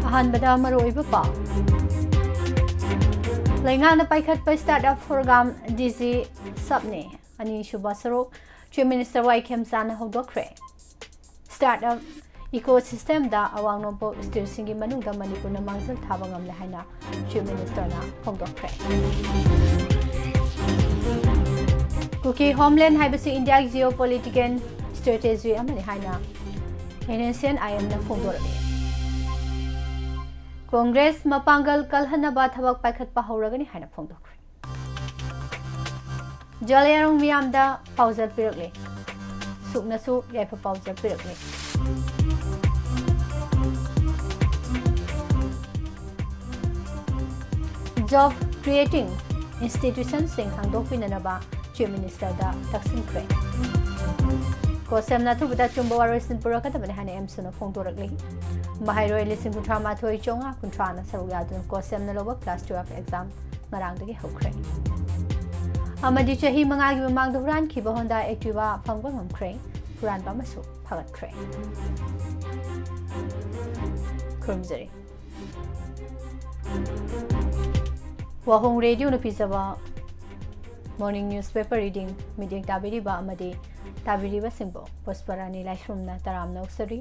ꯑꯍꯥꯟꯕꯗ ꯃꯔꯨꯑꯣꯏꯕ ꯄꯥꯎ ꯂꯩꯉꯥꯛꯅ ꯄꯥꯏꯈꯠꯄ ꯁ꯭ꯇꯥꯔꯠꯑꯞ ꯄ꯭ꯔꯣꯒ꯭ꯔꯥꯝ ꯗꯤꯖꯤ ꯁꯕꯅꯦ ꯑꯅꯤꯁꯨꯕ ꯁꯔꯨꯛ ꯆꯤꯐ ꯃꯤꯅꯤꯁꯇꯔ ꯋꯥꯏ ꯈꯦꯝꯆꯥꯟꯅ ꯍꯧꯗꯣꯛꯈ꯭ꯔꯦ ꯁ꯭ꯇꯥꯔꯠꯑꯞ ꯏꯀꯣꯁꯤꯁꯇꯦꯝꯗ ꯑꯋꯥꯡ ꯅꯣꯡꯄꯣꯛ ꯁ꯭ꯇꯦꯠꯁꯤꯡꯒꯤ ꯃꯅꯨꯡꯗ ꯃꯅꯤꯄꯨꯔꯅ ꯃꯥꯡꯖꯤꯜ ꯊꯥꯕ ꯉꯝꯂꯦ ꯍꯥꯏꯅ ꯆꯤꯐ ꯃꯤꯅꯤꯁꯇꯔꯅ ꯐꯣꯡꯗꯣꯛꯈ꯭ꯔꯦ ꯀꯨꯀꯤ ꯍꯣꯝꯂꯦꯟ ꯍꯥꯏꯕꯁꯤ ꯏꯟꯗꯤꯌꯥꯒꯤ ꯖꯤꯑꯣꯄꯣꯂꯤꯇꯤꯀꯦꯜ ꯁ꯭ꯇ꯭ꯔꯦꯇꯦꯖꯤ ꯑꯃꯅꯤ ꯍꯥꯏꯅ ꯑꯦꯟꯑꯦꯁꯑꯦꯟ ꯑꯥꯏꯑꯦꯝꯅ ꯐꯣꯡꯗꯣꯔꯛꯏ ꯀꯣꯡꯒ꯭ꯔꯦꯁ ꯃꯄꯥꯡꯒꯜ ꯀꯜꯍꯟꯅꯕ ꯊꯕꯛ ꯄꯥꯏꯈꯠꯄ ꯍꯧꯔꯒꯅꯤ ꯍꯥꯏꯅ ꯐꯣꯡꯗꯣꯛꯈ꯭ꯔꯦ ꯖꯂꯌꯥꯔꯣꯡ ꯃꯤꯌꯥꯝꯗ ꯄꯥꯎꯖꯦꯜ ꯄꯤꯔꯛꯂꯦ ꯁꯨꯛꯅꯁꯨ ꯌꯥꯏꯐ ꯄꯥꯎꯖꯦꯜ ꯄꯤꯔꯛꯂꯦ ꯖꯣꯕ ꯀ꯭रिꯌꯦꯇꯤꯡ ꯏꯟꯁꯇꯤꯇ꯭ꯌꯨꯁꯟꯁꯤꯡ ꯍꯥꯡꯗꯣꯛꯄꯤꯅꯅꯕ ꯆꯤꯐ ꯃꯤꯅꯤꯁꯇꯔꯗ ꯇꯛꯁꯤꯟꯈ꯭ꯔꯦ ꯀꯣꯁꯦꯝꯅ ꯑꯊꯨꯕꯗ ꯆꯨꯝꯕ ꯋꯥꯔꯣꯏꯁꯤꯟ ꯄꯨꯔꯛꯀꯗꯕꯅꯤ ꯍꯥꯏꯅ ꯑꯦꯝꯁꯨꯅ ꯐꯣꯡꯗꯣꯔꯛꯂꯤ ꯃꯍꯩꯔꯣꯏ 138,930ꯅ ꯁꯔꯨꯛ ꯌꯥꯗꯨꯅ ꯀꯣꯁꯦꯝꯅ ꯂꯧꯕ ꯀ꯭ꯂꯥꯁ 12 ꯑꯦꯛꯖꯥꯝ ꯉꯔꯥꯡꯗꯒꯤ ꯍꯧꯈ꯭ꯔꯦ ꯑꯃꯗꯤ ꯆꯍꯤ 5ꯒꯤ ꯃꯃꯥꯡꯗ ꯍꯨꯔꯥꯟꯈꯤꯕ ꯍꯣꯟꯗꯥ ꯑꯦꯛꯇꯤꯚꯥ ꯐꯪꯕ ꯉꯝꯈ꯭ꯔꯦ ꯍꯨꯔꯥꯟꯕ ꯑꯃꯁꯨ ꯐꯒꯠꯈ꯭ꯔꯦ ꯈꯨꯔꯨꯝꯖꯔꯤ ꯋꯥꯍꯣꯡ ꯔꯦꯗꯤꯑꯣꯅ ꯄꯤꯖꯕ ꯃꯣꯔꯅꯤꯡ ꯅ꯭ꯌꯨꯁꯄꯦꯄꯔ ꯔꯤꯗꯤꯡ ꯃꯤꯠꯌꯦꯡ ꯇꯥꯕꯤꯔꯤꯕ ꯑꯃꯗꯤ ꯇꯥꯕꯤꯔꯤꯕꯁꯤꯡꯕꯨ ꯄꯨꯁꯄꯔꯥꯅꯤ ꯂꯥꯏꯁ꯭ꯔꯨꯝꯅ ꯇꯔꯥꯝꯅ ꯑꯣꯛꯆꯔꯤ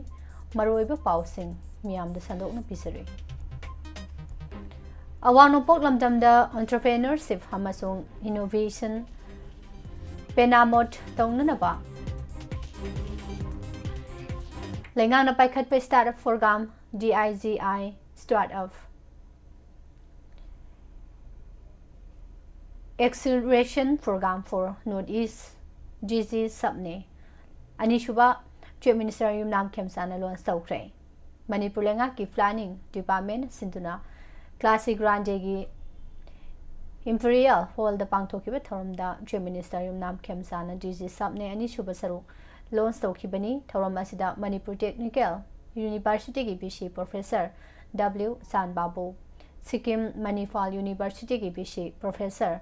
ꯃꯔꯨꯑꯣꯏꯕ ꯄꯥꯎꯁꯤꯡ ꯃꯤꯌꯥꯝꯗ ꯁꯟꯗꯣꯛꯅ ꯄꯤꯖꯔꯤ ꯑꯋꯥꯡ ꯅꯣꯡꯄꯣꯛ ꯂꯝꯗꯝꯗ ꯑꯣꯟꯇꯔꯄ꯭ꯔꯦꯅꯔꯁꯤꯞ ꯑꯃꯁꯨꯡ ꯏꯅꯣꯚꯦꯁꯟ ꯄꯦꯅꯥꯃꯣꯠ ꯇꯧꯅꯅꯕ ꯂꯩꯉꯥꯛꯅ ꯄꯥꯏꯈꯠꯄ startup programme DIGI startup Acceleration Program for Northeast DG Subne ꯑꯅꯤꯁꯨꯕ Chief Minister Yumnam Khemchana launch ꯇꯧꯈ꯭ꯔꯦ ꯃꯅꯤꯄꯨꯔ ꯂꯩꯉꯥꯛꯀꯤ ꯄ꯭ꯂꯥꯅꯤꯡ ꯗꯤꯄꯥꯔꯠꯃꯦꯟꯠ ꯁꯤꯟꯗꯨꯅ ꯀ꯭ꯂꯥꯁꯤꯛ ꯒ꯭ꯔꯥꯟꯗꯦꯒꯤ ꯏꯝꯄꯤꯔꯤꯌꯦꯜ ꯍꯣꯜꯗ ꯄꯥꯡꯊꯣꯛꯈꯤꯕ ꯊꯧꯔꯝꯗ Chief Minister Yumnam Khemchana DG Subne ꯑꯅꯤꯁꯨꯕ ꯁꯔꯨꯛ ꯂꯣꯟꯆ ꯇꯧꯈꯤꯕꯅꯤ ꯊꯧꯔꯝ ꯑꯁꯤꯗ ꯃꯅꯤꯄꯨꯔ ꯇꯦꯛꯅꯤꯀꯦꯜ ꯌꯨꯅꯤꯚꯔꯁꯤꯇꯤꯒꯤ VC ꯄ꯭ꯔꯣꯐꯦꯁꯔ W ꯆꯥꯟꯕꯥꯕꯨ ꯁꯤꯛꯀꯤꯝ ꯃꯅꯤꯄꯥꯜ ꯌꯨꯅꯤꯚꯔꯁꯤꯇꯤꯒꯤ VC professor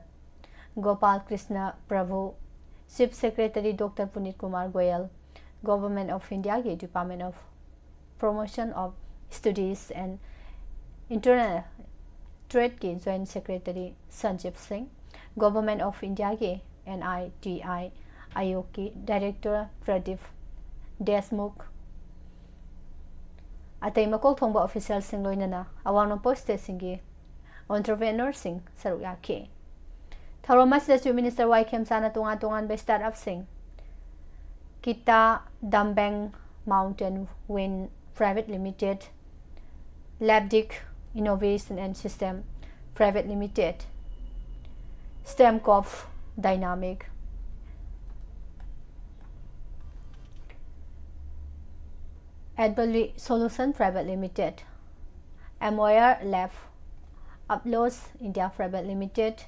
Gopal Krishna Prabhu, Chief Secretary Dr. Punit Kumar Goyal, Government of India के Department of Promotion of Studies and Internal Trade के Joint Secretary Sanjeev Singh, Government of India के NITI आयोग के Director Pradeep Deshmukh, अतई मकोक थोंबा official सिंह लोइनना अवांग नोंपोक स्टेट सिंह entrepreneur सिंह सरुक याखे थौरम असिदा चीफ मिनिस्टर वाई खेमचाना तोंगान तोंगान बे स्टार्टअप सिंह किता दमबेंग माउंटेन विंड प्राइवेट लिमिटेड लैबडिक innovation and system private limited स्टेमकॉफ dynamic Adbally Solution Private Limited, Amoyer Lab, Uploads India Private Limited,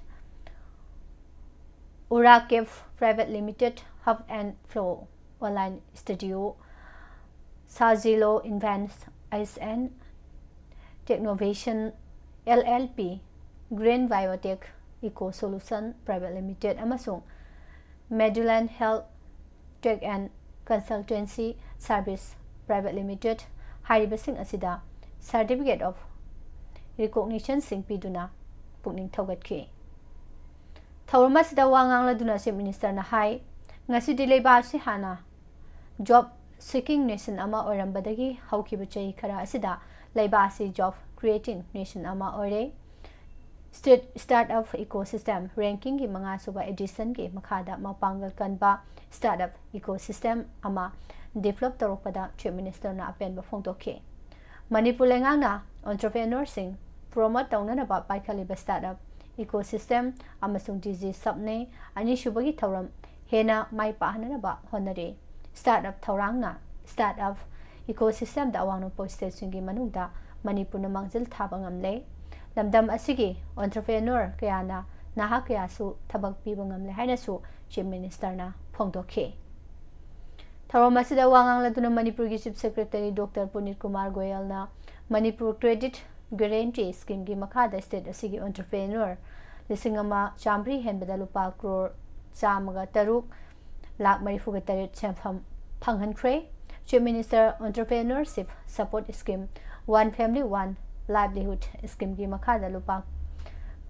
Urakev Private Limited, Hub and Flow Online Studio, Sazilo Invents ISN, Technovation LLP, Green Biotech Eco Solution Private Limited, Amasung, Medulan Health Tech and Consultancy Service Private Limited हाइरिबसिंग असिदा certificate of recognition सिंग पीदुना पुकनिंग थौगतखि थौरम असिदा वांगांगलदुना chief minister ना हाई ngasi लेबा से हाना जॉब सीकिंग नेशन अमा ओरंबदगी हौखिबु चई खरा असिदा लेबा से जॉब क्रिएटिंग नेशन अमा ओरे स्टेट स्टार्टअप इकोसिस्टम रैंकिंग की मंगा सुबा एडिशन के मखादा मपांगल कनबा स्टार्टअप इकोसिस्टम अमा डेवलप तौरपदा चीफ मिनिस्टर ना अपेन फोंदोखे मणिपुर लेंगांगना एंटरप्रेन्योर सिंह प्रोमोट तौननबा पाइखलिबा स्टार्टअप इकोसिस्टम अमसुंग डीजी सबने अनिसुबगी थौरम हेना माइ पाहननबा होनरे स्टार्टअप थौरांगना स्टार्टअप इकोसिस्टम दा अवांग नोंपोक स्टेटसिंगी मनुंगदा मणिपुर ना मांगजिल थाबा ngamle lamdam asigi entrepreneur kayana naha kayasu thabak piba ngamle hainasu chief minister na phongdokhe थौरम असिदा वांगांगलदुना मणिपुर की chief secretary doctor Punit Kumar Goyal ना मणिपुर क्रेडिट गारंटी स्कीम की मखादा स्टेट असिगी एंटरप्रेन्योर लिसिंगमा चामरी हेनबदा लुपा करोड़ चामगा तरुक लाख मरीफुगा तरेट सेंफम फंगहनख्रे chief minister entrepreneurship support scheme one family one livelihood scheme gi makhada lupa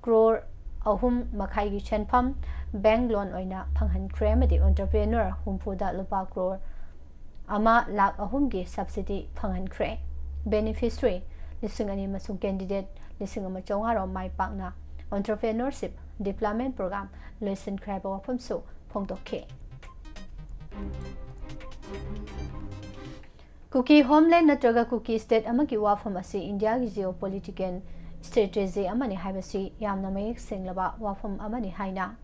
crore ahum makhai gi chenpham bank loan oina phanghankhre amadi entrepreneur humfuda lupa crore ama lakh ahum gi subsidy phanghankhre beneficiary lising ani masung candidate lising ama chonga ro mai pakna entrepreneurship development program loisin khra ba wafam su phongdokhe Cookie homeland natraga cookie state amagi wafam asi India gi geopolitical strategy amani haibasi yamna mayek senglaba wafam amani haina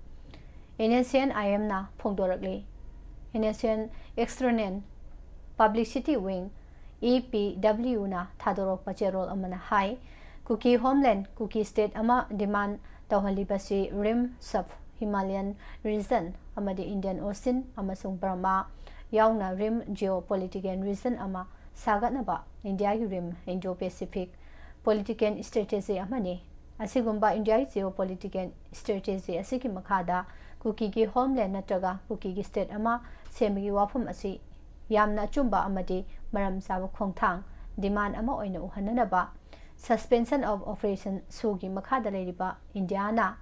NSN IM na phongdorakli NSN external publicity wing EPW na thadorok pacherol amana hai cookie homeland cookie state ama demand tawhalibasi rim sub Himalayan region amadi Indian Ocean amasung Burma yauna rim geopolitical region ama sagatnaba India gi rim Indo-Pacific political strategy amani asigumba India geopolitical strategy asigi makhada cookie gi homeland natraga cookie gi state ama semigi wafam asi yamna chumba amadi maram sabu khongthang demand ama oina uhananaba suspension of operation sugi makhada leriba India na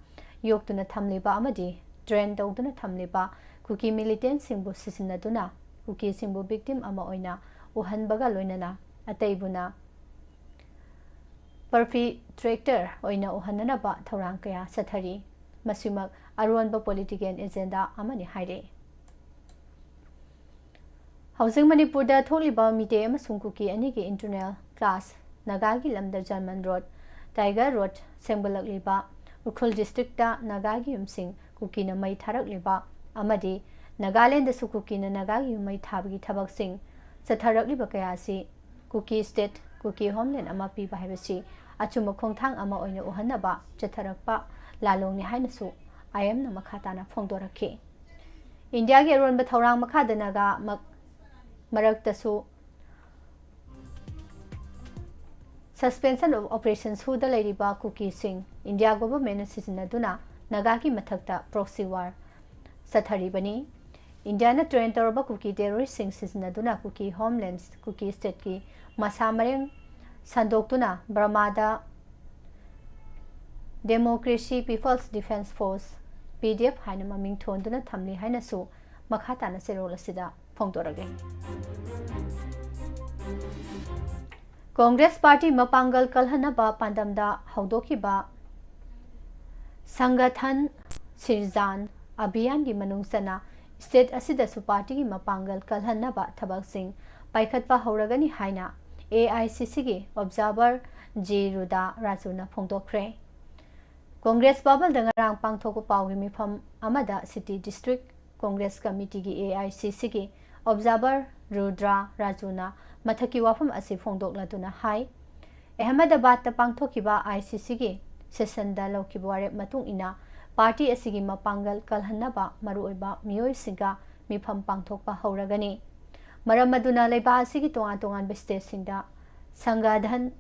yoktuna thamliba amadi train tawduna thamliba cookie militant singbu sisinaduna cookie singbu victim ama oina uhanbaga loinana ataibuna perpetrator oina uhananaba thorang kaya sathari masimak aronba political agenda amani haire Housing Manipurda tholiba mite amasung cookie anigi internal class Nagagi lamda German road Tiger road sengbalakliba Ukhul district ta Nagagi umsing cookie na mai tharakliba amadi Nagaland da su cookie na Nagagi mai thabgi thabak sing satharakliba kaya si cookie state cookie homeland ama pi ba habasi achuma khongthang ama oina uhanaba chatharakpa lalong ni hainasu IM na makhata na phongdorakhi India ge ron ba thorang makhada naga maraktasu suspension of operations who the lady ba cookie sing India government sisinaduna Nagaki mathakta proxy war sathari bani India na train torba cookie terrorist sing sisinaduna cookie homelands cookie state ki masamareng sandoktuna Brahmada Democracy People's Defense Force PDF haina maming thonduna thamli haina su makhata na serol asida phongdorage Congress Party mapangal kalhanaba pandamda haudokiba Sangathan Sirzan Abhiyan gi manungsana state asida su party gi mapangal kalhanaba thabak sing paikhatpa hauragani haina AICC gi observer J Ruda Rajuna phongdokre Congress babal dangarang pangthok pawgi mifam amada city district Congress committee gi AICC gi observer Rudra Rajuna mathaki wafam asi phongdokladuna hai Ahmedabad ta pangthokiba ICC gi session da lokiba ware matung ina party asigi mapangal kalhanaba maruiba miyoi singa mifam pangthokpa hauragani maramaduna leiba asigi tongan tongan state singda sangadhan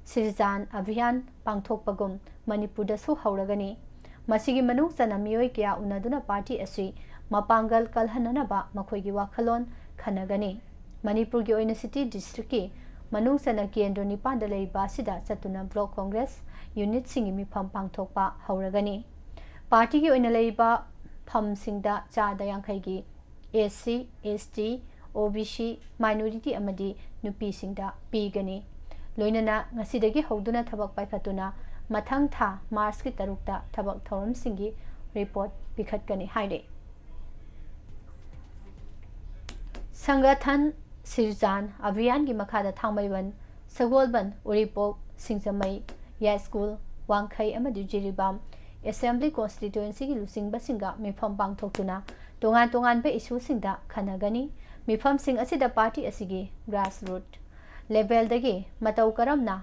Sirzan Abhiyan pangthokpagum Manipur da su hauragani masigi manung sana miyoi kya unaduna party asi mapangal kalhananaba makhoigi wakhalon khanagani Manipur gi oina city district ki manung sana kendro nipan da leiba sida satuna block congress unit singi mifam pangthokpa hauragani party gi oina leiba pham singda cha da yankhai gi SC ST OBC minority amadi nupi singda pigani loinana ngasidagi hoduna thabak paikhatuna mathang tha March ki tarukta thabak thoram singi report pikhatkani haide Sangathan Sirzan Abhiyan gi makhada thangmaiban Sagolban Uripok Singsamai Ya School Wangkhai amadi Jiribam Assembly constituency gi lusingba singa mifam pangthoktuna tongan tongan be issue singda khanagani mifam sing asida party asigi grassroots level dagi matau karamna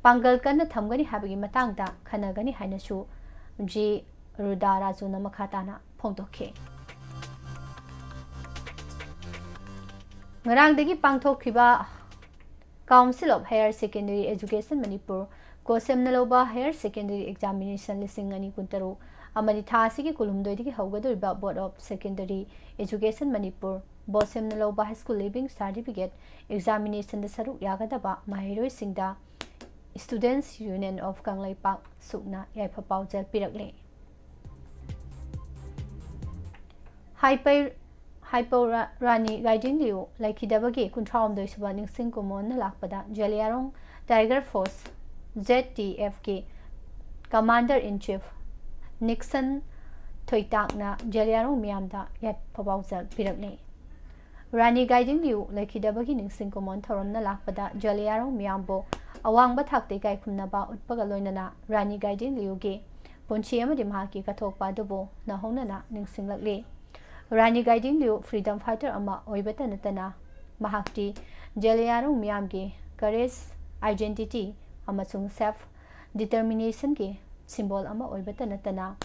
pangal kana thamgani habagi matangda khanagani hainasu G Rudara Juna makhatana phongdokhe ngarang dagi pangthokhiba Council of Higher Secondary Education Manipur Kosem Naloba Higher Secondary Examination lising ani kuntaru amani thasigi kulumdoi digi haugadoriba Board of Secondary Education Manipur Bosem Naloba High School Leaving Certificate Examination da saruk yagadaba mahiroi singda Students Union of Kanglaipak Sukna Yaipapauzel Pirakle Hyper Rani Guiding Liu Laikidabagi Kuntram de Subaning Sinkumon Lakpada Jaliarong Tiger Force ZTFK Commander in Chief Nixon Toitakna Jaliarong Miamda Yaipapauzel Pirakle Rani Guiding Liu Laikidabagi Sinkumon Thoramna Lakpada Jaliarong Miambo Awang Bathakte Gai Kumnaba Utpagaloinana Rani Guiding Liu Ge Punchi Amadi Mahaki Katokpa Dubo Nahonana Ningsinglakle Rani Guiding Liu Freedom Fighter Ama Oibatanatana Mahakti Jaliarong Miamge Courage Identity Amasung Self Determination Ge Symbol Ama Oibatanatana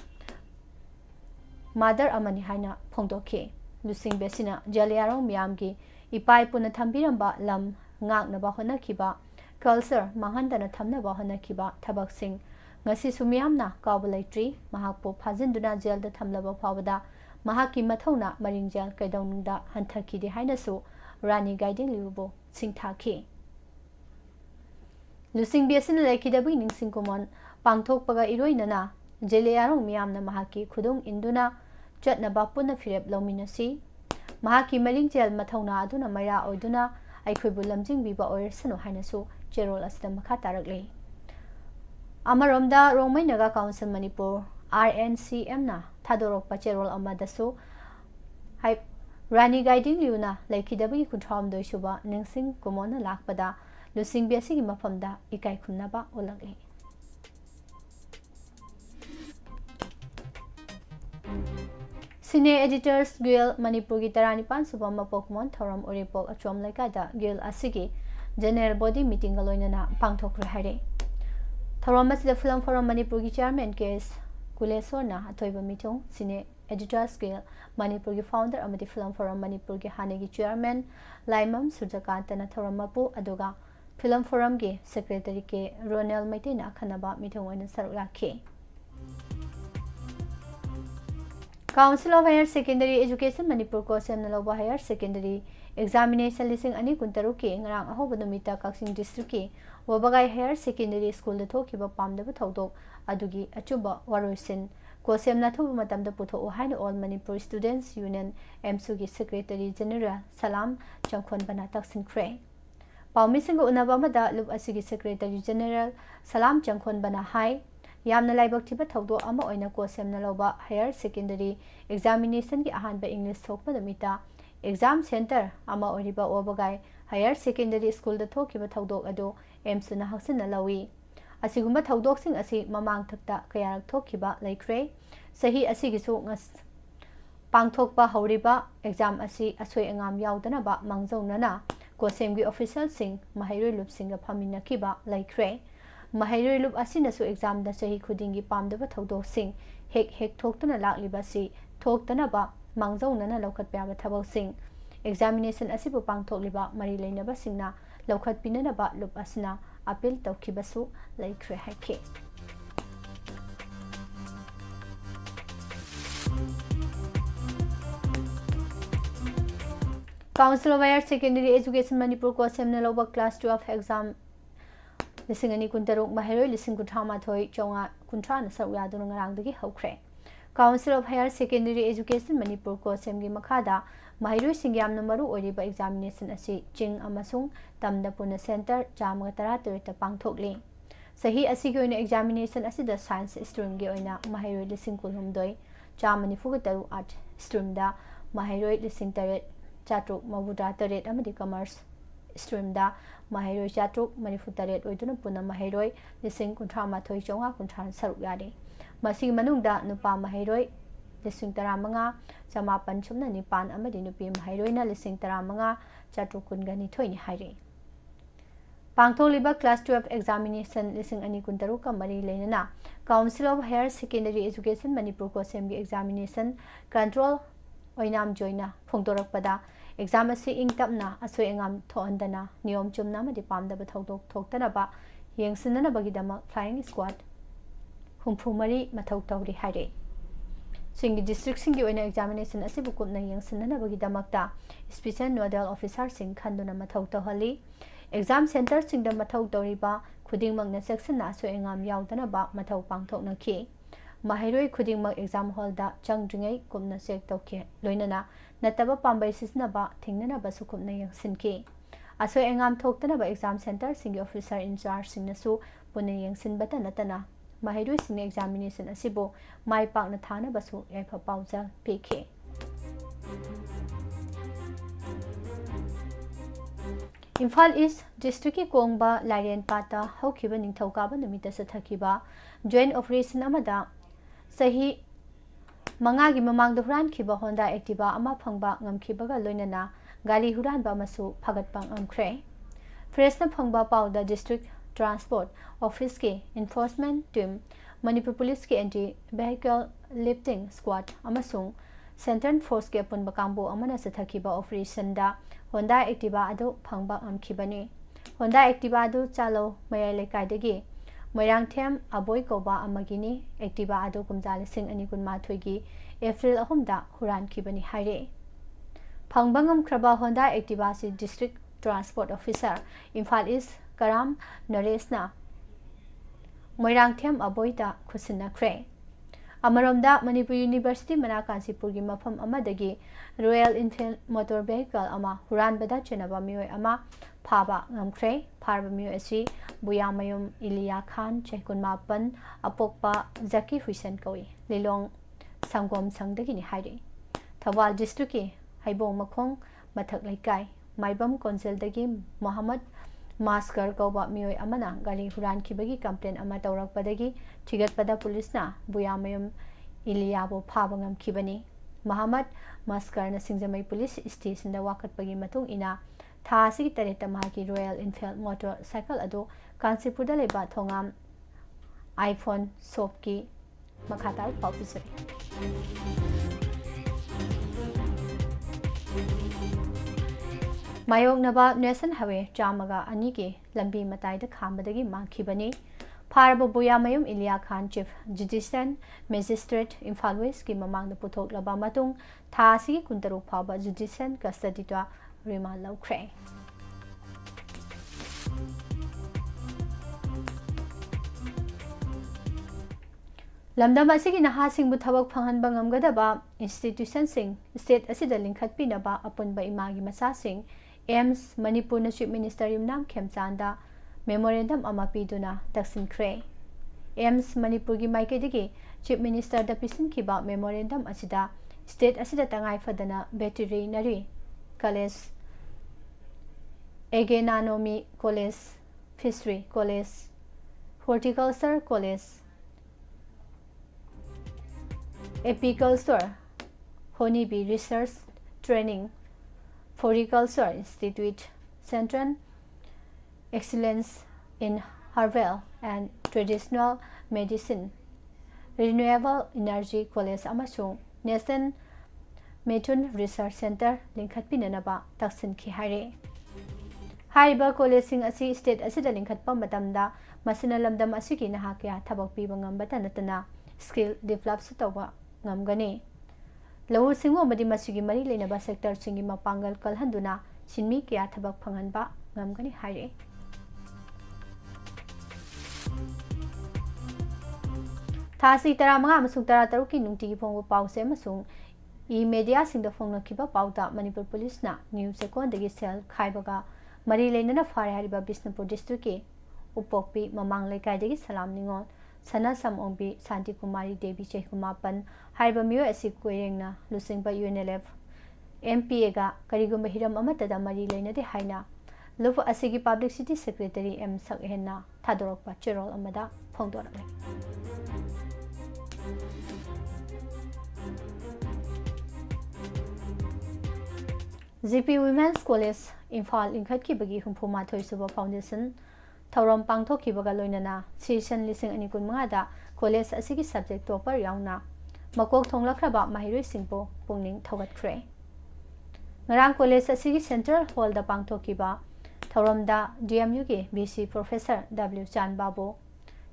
Mother Amani Haina Pongdoke Lusing Besina Jaliarong Miamge Ipai Punathambiramba Lam Ngak Nabahona Kiba Culture Mahandana Thamna Bahana Kiba Tabak Singh Ngasi Sumiamna Kaubalaitri Mahakpo Pazinduna Jail the Thamlaba Pavada Mahaki Mathona Maring Jail Kaidonda Hantaki de Hainasu Rani Guiding Liubo Singthaki Lusing Besin Laki the Winning Singkomon Pangtok Paga Iroinana Jeliarong Miamna Mahaki Kudung Induna Jatna Bapuna Firep Lominasi Mahaki Maring Jail Mathona Aduna Maya Oiduna Aikwibulam Jing Biba or Sano Hainasu Gerol as the Makatarakli Amaromda Romay Naga Council Manipur RNCM na Tadorok Pacherol Amadasu Rani Guiding Luna Laikidabi Kuntram do Shuba Ningsing Kumona Lakpada Lusing Biasigi Mafamda Ikai Kunaba Ulagli Senior Editors Guild Manipur Gitaranipan Subama Pokemon Thoram Oripol Achom Laikada Guild Asigi General Body Meeting Galoinana Pangtok Rahare Thoramas the Film Forum Manipur Chairman Case Kulesona Atoiba Mitong Senior Editors Guild Manipur Founder Amadi Film Forum Manipur Hanegi Chairman Laimam Sujakantana Thoramapu Aduga Film Forum Ge Secretary Ke Ronel Maitina Kanaba Mitong and Sarulake Council of Higher Secondary Education Manipur Kosem Naloba Higher Secondary Examination Listing Ani Kuntaruki Ngarang Ahobanumita Kaksing District Wabagai Higher Secondary School the Tokiba Pam the Potodok Adugi Achuba Warusin Kosem Natu Matam the Puto Ohio All Manipur Students Union MSUGI Secretary General Salam Chankon Banataksin Cray Paumisingo Unabamada Lub Asigi Secretary General Salam Chankon Bana Hai Yamna Laibak Tiba Todo Ama Oina Kosem Naloba Higher Secondary Examination Gi Ahanba English Tokpa the Mita Exam Center Ama Oriba Obagai Higher Secondary School the Tokiba Todo Ado MSUna Hasin Alawi Asigumba Todoxing Asi Mamang Takta Kayarak Tokiba Laikre Sahi Asigisu Ngas Pangtokba Horiba Exam Asi Aswe Angam Yaudanaba Mangzo Nana Kosem Official Sing Mahiri Lup Singa Pamina Kiba Laikre Mahiri Lup Asinasu exam the Sahi Kudingi Pamdaba Todo Sing Hek Toktana Laklibasi Toktanaba Mangzo Nana Lokat Piaba Tabo Sing Examination Asibu Pangtokliba Marilena Basingna Lokat Pinanaba Lup Asina Appeal Tokibasu Laikre Hake Council of Higher Secondary Education Manipur Kosem Naloba Class 12 Exam Lisingani Kuntaruk Mahero Lising Kutrama Toy Jonga Kuntran Sarya Dunarangdi Hokre Council of Higher Secondary Education Manipur Kosem Gi Makada Mahiro Singyam Namaru Oriba Examination Asi Jing Amasung Tamda Puna Center Jamatara Turita Pangtokli Sahi Asigoina Examination Asi the Science Stream Gioina Mahiro Lising Kulumdoi Jamani Fugataru Art Stream da Mahiro Lising Taret Chatruk Mabuda Taret Amadi Commerce Stream da Mahiro Chatruk Manifutaret Oiduna Puna Mahiro Lising Kuntrama Toy Jonga Kuntran Sarugadi Masi Manungda Nupa Mahiro Lising Taramanga Sama Panchumna Nipan Amadi Nupi Mahiroina Lising Taramanga Chatrukungani Toy Hari Pangtoliba Class 12 Examination Lising Ani Kuntaruka Mari Lenana Council of Higher Secondary Education Manipur Kosem Examination Control Oinam Joina Pongtorakpada Exam Asi Ing Tapna Aswe Engam Thoandana Niom Chumna Madi Pamda Batok Toktanaba Yang Sinanabagidama Flying Squad Humpumari Matok Tauri Hari Singi District Singi Oina Examination Asibukupna Yang Sinanabagi Damakta Special Nodal Officer Sing Kanduna Matok Tohali exam center singda mathau toriba khudingmakna seksana soengam yaudana mathau pangthoknaki mahiroi khudingmak exam hall da changdringai kumna check tawke loinana nataba pambai sisnaba thingnana ba sukhumna yangsinki asoi engam thoktana ba exam center singi officer in charge singnasu punna yangsinbata natana mahiroi sing examination asibo mai pakna thana basu yaifa paujal pk Imphal East District ki Kongba Lairen Pata haukiba ningthokaba numita sathakiba joint operation amada sahi mangagi mamangda huran khiba Honda Activa ama phangba ngamkhibaga loinana gali huran ba masu phagatpang amkhre Fresna phangba pauda district transport office ke enforcement team Manipur police ke anti vehicle lifting squad amasung Central Force ke punba kambo amana sathakiba operation da Honda Activa adu phangba amkhibani Honda Activa adu chalo mayai lekaidagi Moirangthem aboi koba amagini Activa adu kumjal sing ani kun mathoigi April ahumda huran khibani haire Phangbangam khraba Honda Activa si district transport officer Imphal East Karam Naresna Moirangthem aboita khusina khre Amaromda Manipur University Manakansipur gi mafam amadagi Royal Enfield motor vehicle ama huran bada chenaba mioi ama phaba ngamkhre pharba mioi asi Buyamayum Ilia Khan Chekun Mapan apokpa Zaki Huisen koi Lilong Sangom Sangdagi ni haire Thawal district ki Haibong Makhong Mathak Laikai Maibam Council dagi Muhammad Maskar Koba mioi amana gali huran khibagi complaint ama tawrakpadagi thigatpada police-na Buyamayum Iliabo phabangam khibani Muhammad Maskar na Singjamai police station da wakatpagi matung ina tha sigi tareta mahaki Royal Enfield motorcycle ado Kansipurda leba thongam iPhone shop ki makhatar paupise Mayoknaba Nation Highway Jamaga Aniki Lambi Matai the Kambadagi Mankibani Parabo Buyamayum Ilia Khan Chief Judicial Magistrate Imphal West ki mamang the Putok Labamatung Tasi Kuntaru Paba Judicial Custody to Rima Laukre Lamdam asigi nahasing butawak panghanba ngamgadaba institution sing state asida linkhat pinaba apunba imagi masasing Ems Manipur na Chief Minister Yumnam Khemchanda memorandum ama piduna taksin khre Ems Manipur gi maikedi Chief Minister da pisin kiba memorandum asida state asida tangai fadana veterinary college agronomy college fishery college horticulture college apiculture honeybee research training Floriculture Institute, Central Excellence in Herbal and Traditional Medicine, Renewable Energy College amasung National Metun Research Center linkhat pinanaba taksin ki haire. Haiba college sing asi state asida linkhat pa matamda masina lamdam asigi nahakya thabak piba ngambata natana skill develop sutawa ngamgani. Lau singo madi masigi mari leinaba sector singi mapangal kalhanduna sinmi kya thabak phanganba ngamgani haire Thasi tara manga amasung tara taruki nungtigi phongba pause amasung e media singda phongna khiba pauta Manipur police na news secondagi cell khaibaga mari leinana phare hariba Bisnupur district ki upokpi mamang lekaidagi salam ningon Sana Samongbi Santi Kumari Devi Chekumapan Haiba Mio Asikuengna Lusingba UNLF MPA ga Karigumba Hiram Amatada Mari Lena de Haina Lufu Asigi Publicity Secretary M. Sakhenna Tadorokpa Cherol Amada Pongdorame ZP Women's College Imphal Inkhat Kibagi Humpuma Thoisuba Foundation Thauram pangthokibaga loinana season lising ani kun mangada college asigi subject topper yauna makok thonglakhraba mahiroi singpo pungning thogatkhre ngarang college asigi central hall da pangthokiba thauramda DMU ke BC professor W Chan Babu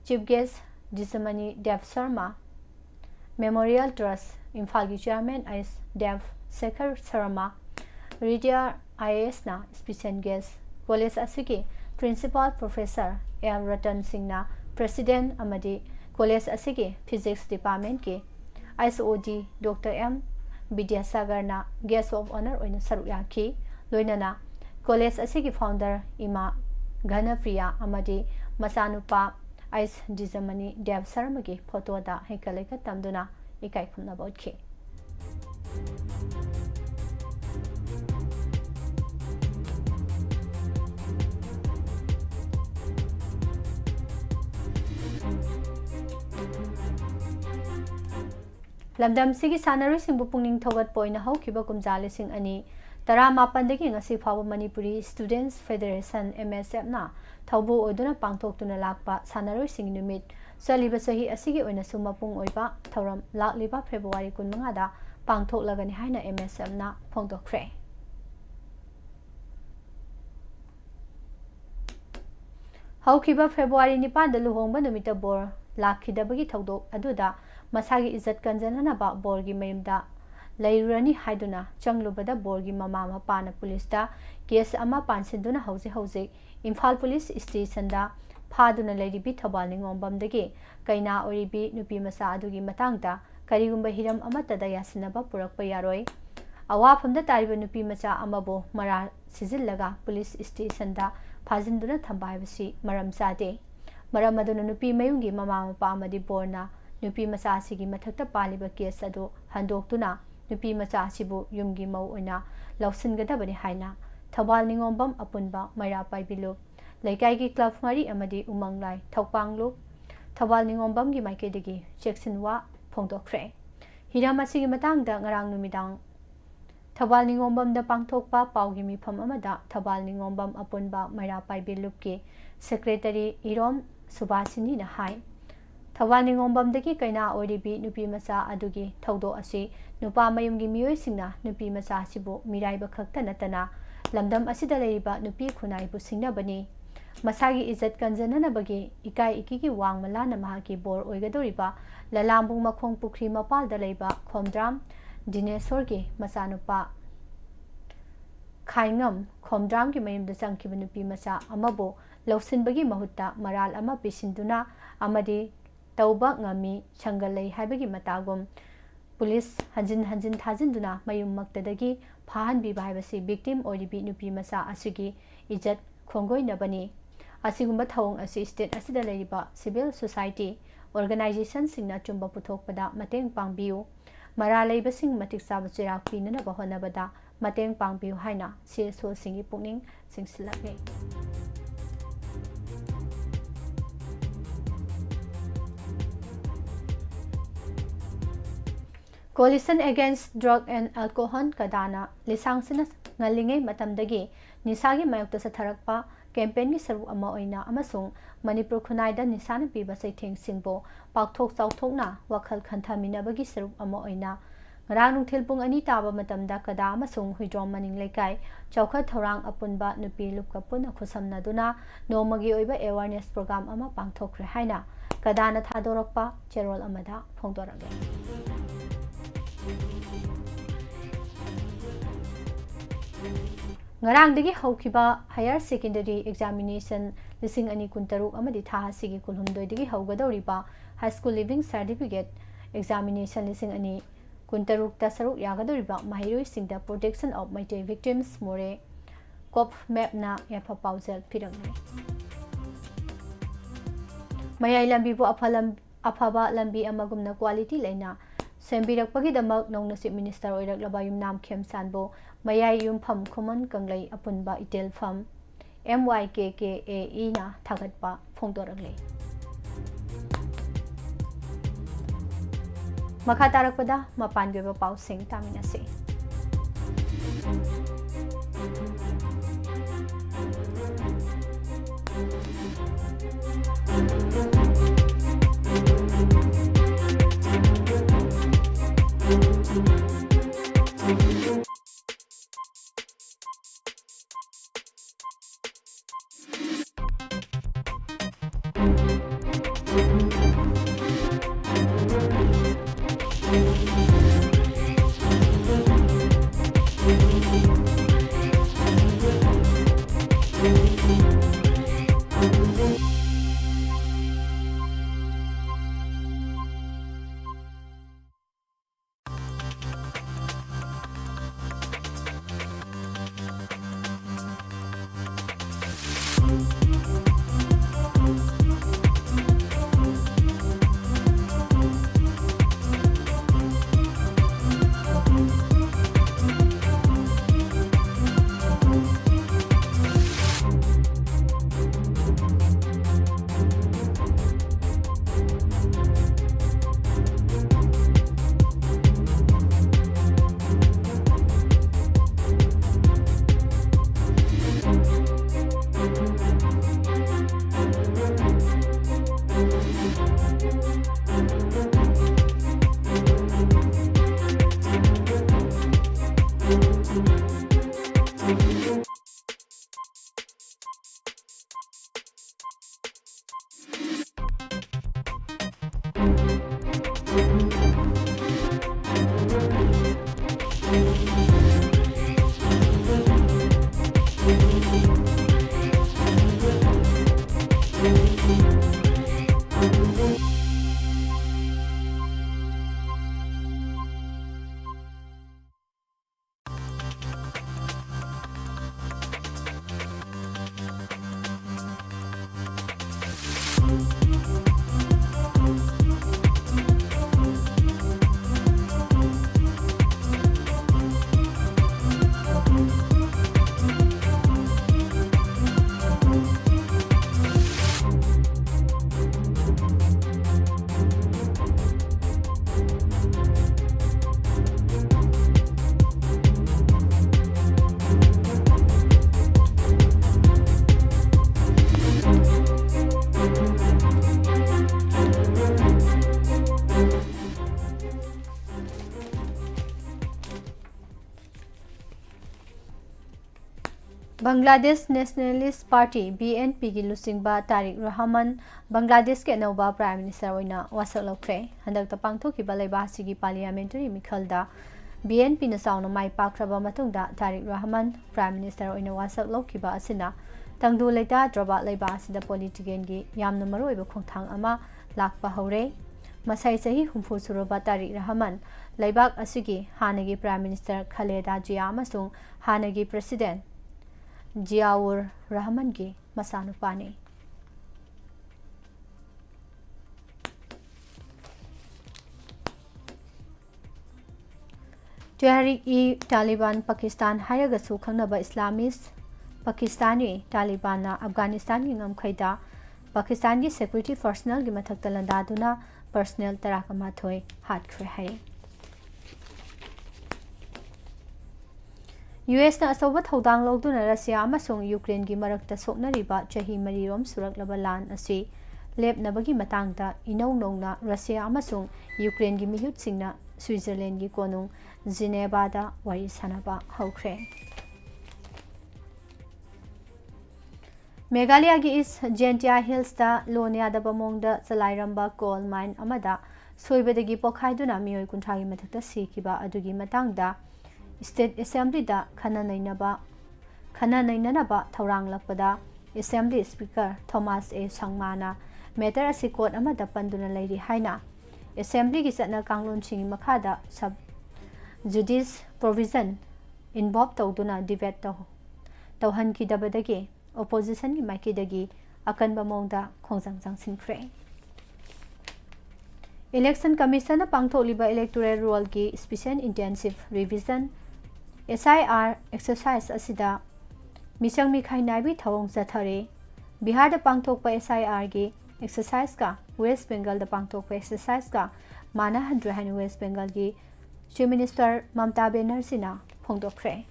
chief guest Disamani Dev Sharma Memorial Trust Imphal gi chairman is Dev Sekhar Sharma retired IAS na special guest College asigi Principal Professor L. Ratan Singhna President amadi College asigi Physics Department ki ISOD Dr. M. Vidyasagarna Guest of Honor oina saruk yaki loinana College asigi Founder Ima Ghanapriya amadi Masanupa Ice Dizamani Dev Saramagi photo da hekaleka tamduna ikai khumna bautki Lamdam sigi sanaroi singbu pungning thogat poina haukiba kumjale sing ani tara mapandagi ngasi phawa Manipuri Students Federation MSF na thaubu oiduna pangthoktuna lakpa sanaroi sing numit saliba sahi asigi oina sumapung oiba thauram lakliba February 15 da pangthoklagani haina MSF na phongdokkhre haukiba February 9 da luhongba numita bor lakhidabagi thaudok aduda masagi izzat kanjananaba borgi mayumda lairani haiduna changlubada borgi mama mapana police da case ama pansinduna hauji Imphal Police Station da phaduna lairibi Thobal ningombamdagi kaina oribi nupi masa adugi matangda karigumba hiram amata da yasinaba purakpa yaroi awafamda tariba nupi macha amabo mara sizillaga police station da phajinduna thambaibasi maram chade maram aduna nupi mayungi mama mapa amadi borna nupi macha asigi mathakta paliba case adu handoktuna nupi macha asibu yumgi mau oina lausingadabani haina Thobal ningombam apunba maira paibilu laikai gi club mari amadi umanglai thokpanglu Thobal ningombam gi maikedigi cheksinwa phongdokkhre hiram asigi matangda ngarang numidang Thobal ningombam da pangthokpa paugi mifam amada Thobal ningombam apunba maira paibilu ki secretary Irom Subhasini na hai Thobal ningombam dagi kaina oribi nupi macha adugi thaudo asi nupa mayumgi miyoi singna nupi macha asibu miraiba khakta natana lamdam asida leiba nupi khunai bu singnabani masagi izzat kanjananabagi ikai ikigi wangmala na mahaki bor oigadoriba lalambung makhong pukri mapal da leiba khomdram dinesorgi masanupa khaingam khomdram gi mayumda changkiba nupi macha amabo lausinbagi mahutta maral ama pisinduna amadi tauba ngami changalai haibagi matagum police hanjin thajinduna mayum maktadagi phahan bi baibasi victim oribi nupi masa asigi ijat khongoi nabani asigumba thawong asi state asida leiba civil society organization singna chumba puthokpada mateng pangbiu mara leibasing matik sab chirak pinana bahonabada mateng pangbiu haina CSO singi pungning singsilakle Coalition Against Drug and Alcohol Kadana Lisangsina Ngalingai Matamdagi Nisagi Mayokta Satharakpa campaign gi saru ama oina amasung Manipur Khunaida Nisana piba saitheng singbo pakthok chauthokna wakhal khanthaminabagi saru ama oina ngarang nungthil pung ani taba matamda kada amasung huidrom maning lekai chawkha thorang apunba nupi lupka puna khusamnaduna nomagi oiba awareness program ama pangthokre haina kadana thadorakpa cherol amada phongdorage ngarang dagi haukiba higher secondary examination lising ani kuntaruk amadi tha sigi kulhumdoi dagi haugadoriba high school living certificate examination lising ani kuntaruk ta saruk yagadoriba mahiroi singda protection of Maitai victims more cop map na yafa pausel pirangai mayai lambi bu afaba lambi amagumna quality leina sembirakpagidamak nongnasip minister oiraklaba yumnam khemsanbo mayai yumpham khumon kanglai apunba itelfam MYKKAE na thagatpa phongdoraklei makha tarakpada mapan geba pau sing taminase Bangladesh Nationalist Party BNP की लुसिंगबा तारिक रहमान बांग्लादेश के नौबा prime minister ओइना वासक लौख्रे हंदक पांगथोखिबा लेबासिगी parliamentary मिखलदा BNP न साउन माइ पाख्रबा मतुंगदा Tariq Rahman prime minister ओइना वासक लौखिबा असिना तंगदु लेता द्रबा लेबासिदा political गी यामना मरोइबा खोंथांग अमा लाकपा हौरे मसाई सही हुंफु सुरबा तारिक रहमान लेबाक असिगी हानगी प्राइम मिनिस्टर खालेदा जिया अमसुंग हानगी प्रेसिडेंट जियाउर रहमान की मसानुपाने तहरीक-ई-तालिबान पाकिस्तान हायगसु खंगनबा इस्लामिस्ट पाकिस्तानी तालिबान अफगानिस्तान की ngमखैदा पाकिस्तान की सिक्योरिटी पर्सनल की मथक्ता लंदादुना पर्सनल तराकमाथोय हाटख्रे है US na asoba thodang logduna Russia amasung Ukraine gi marakta soknariba chahi marirom suraklaba lan asi lepnabagi matangda inau nongna Russia amasung Ukraine gi mihut singna Switzerland gi konung Geneva da wari sanaba haukhre Meghalaya gi is Gentia Hills da Lonia da bamongda chalairamba coal mine amada soibadagi pokhaiduna mioi kunthagi mathakta sikiba adugi matangda State Assembly da khana nainanaba thaurang lakpada Assembly Speaker Thomas A. Sangmana matter asi court amada panduna leiri haina Assembly gi satna kanglon chingi makhada sub judice provision involved tawduna debate tawhan ki dabadagi opposition gi maiki dagi akanba mongda khongjang jangsinkhre Election Commission na pangtholiba electoral roll ki special intensive revision SIR exercise asida misang mikhai naibi thawong zathare Bihar da pangthokpa SIR gi exercise ka West Bengal da pangthokpa exercise ka mana handra han West Bengal gi Chief Minister Mamata Banerjee na phongdokre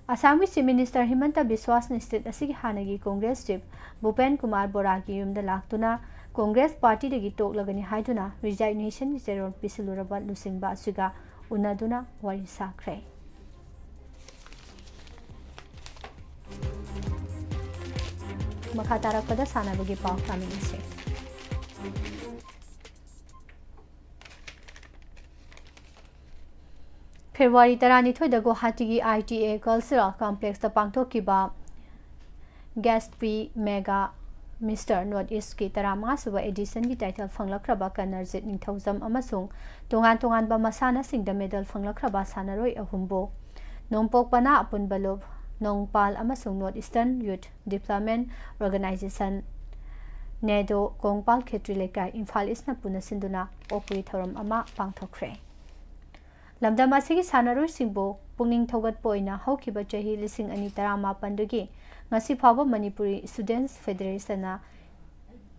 Assam Chief Minister Himanta Biswas na state asigi hanagi Congress Chief Bhupen Kumar Bora gi yumda laktuna Congress Party dagi toklagani haiduna resignation gi zero pisiluraba lusingba asiga unaduna wari sakre makhatara pada sanabagi paw kaminse February 12 da Guwahati gi ITA Cultural Complex da pangthokiba Gatsby Mega Mr. North East ki 35 edition ki title fanglakraba Kanarjit Ningthaujam amasung tongan ba masana singda medal fanglakraba sanaroi ahumbo Nongpokpana Apunbalov Nongpal amasung North Eastern Youth Development Organization Nedo Kongpal Khetri Lekai Imphal East na puna sinduna opui thoram ama pangthokre lamdam asigi sanaroi singbo pungning thogat poina haukiba chahi 2018 dugi ngasi phaba Manipuri Students Federation na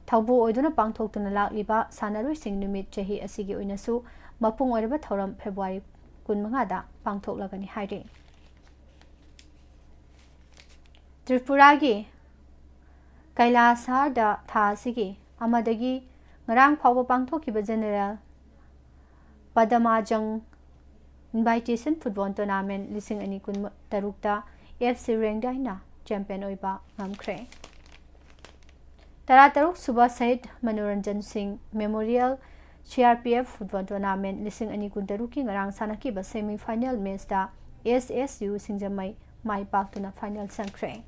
thaubu oiduna pangthoktuna lakliba sanaroi sing numit chahi asigi oinasu mapung oiraba thoram February 15 da pangthoklagani haire Tripura gi Kailasar da tha asigi amadagi ngarang phaba pangthokiba General Padamajang Invitation Football Tournament 2016 ta FC Rengdaina champion oiba ngamkhre Tarataruk Suba Said Manoranjan Singh Memorial CRPF Football Tournament 2016 ki ngarang sanaki ba semi final match da SSU Singjamai mai paktuna final sankre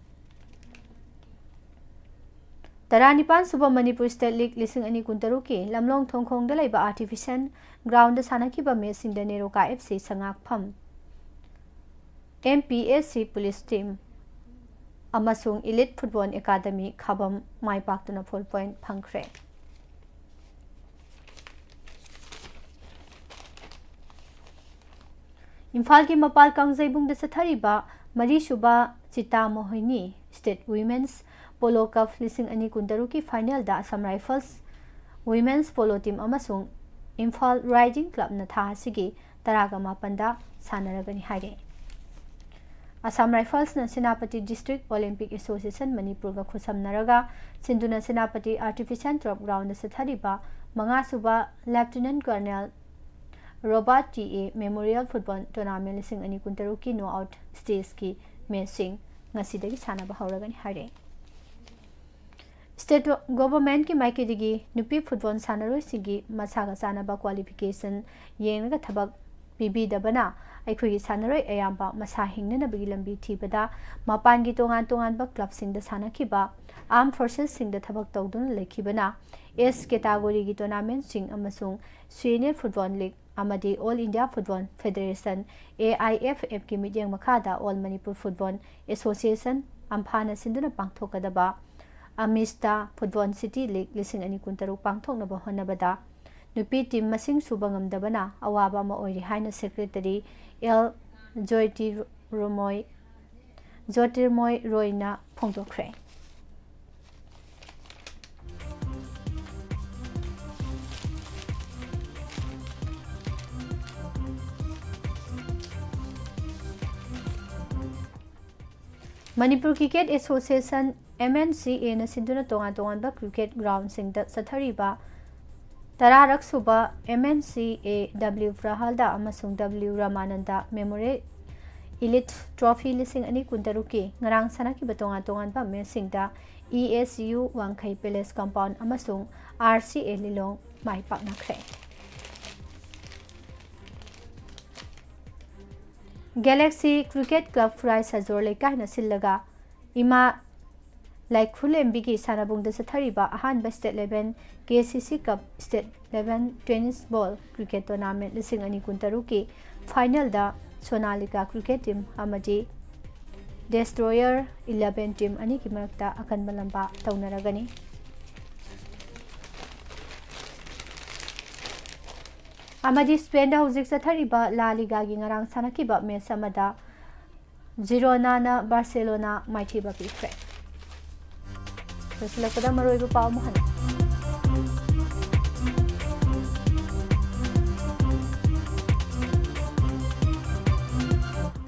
Taranipan Suba Manipur State League 2016 ki Lamlong Thongkhong da laiba artificial ground da sanaki ba match sing da Neroka FC Sangak Pham MPSC Police Team amasung Elite Football Academy khabam mai paktuna 4 point phangkhre Imphal ki mapal kangjaibung da sathariba Mari Suba Chita Mohini State Women's Polo Cup 2016 ki final da Assam Rifles Women's Polo Team amasung Imphal Riding Club na tha sigi taraga mapanda sanaragani haire Assam Rifles na Senapati District Olympic Association Manipur ga khusam naraga sinduna Senapati Artificial Turf Ground na sathariba manga suba Lieutenant Colonel Robert T.A. Memorial Football Tournament 2016 ki no out stage ki matching ngasidagi sanaba hauragani haire State government ki maikidigi nupi football sanaroi sigi masaga sanaba qualification yenga thabak pibi dabana aikhui sanaroi ayamba masa hingnana bigi lambi thibada mapan gi tongan ba club sing da sanakiba armed forces sing da thabak tawdun lekhibana S category gi tournament sing amasung senior football league amadi All India Football Federation AIFF ki midyang makada All Manipur Football Association amphana sinduna pangthokadaba Amista Football City League 2016 pangthoknaba honabada nupi team masing suba ngamdabana awaba ma oiri haina secretary L Joytirmoy Royna phongdokre Manipur Cricket Association MNCA na sinduna tongan ba cricket ground sing da sathariba tararak suba MNCA W Prahalda amasung W Ramananda Memorial Elite Trophy 2016 ki ngarang sanaki ba tongan ba matching da ESU Wangkhai Palace Compound amasung RCA Lilong mai paknakre Galaxy Cricket Club Fry Sajor Lekai na sillaga ima Laikhul MBK sanabung da sathariba ahan ba state level KCC Cup state level tennis ball cricket tournament 2016 ki final da Sonalika cricket team amadi Destroyer 11 team ani ki marakta akan balamba taunaragani amadi Spain da hojik sathariba La Liga gi ngarang sanakiba match amada Girona na Barcelona maithiba pikre Selakada maroiba pao mo hana